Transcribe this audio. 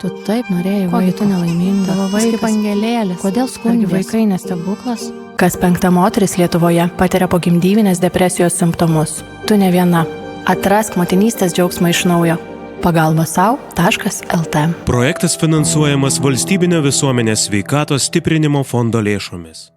Tu taip norėjai Kogi vaikų. tu nelaiminga? Tavo Jis kaip vaikas. angelėlis. Kodėl Argi skundžiasi? vaikai nestebuklas? Kas 5 moteris Lietuvoje patiria pogimdyvinės depresijos simptomus. Tu ne viena. Atrask motinystės džiaugsmą iš naujo. pagalbasau.lt. Projektas finansuojamas Valstybinio visuomenės sveikatos stiprinimo fondo lėšomis.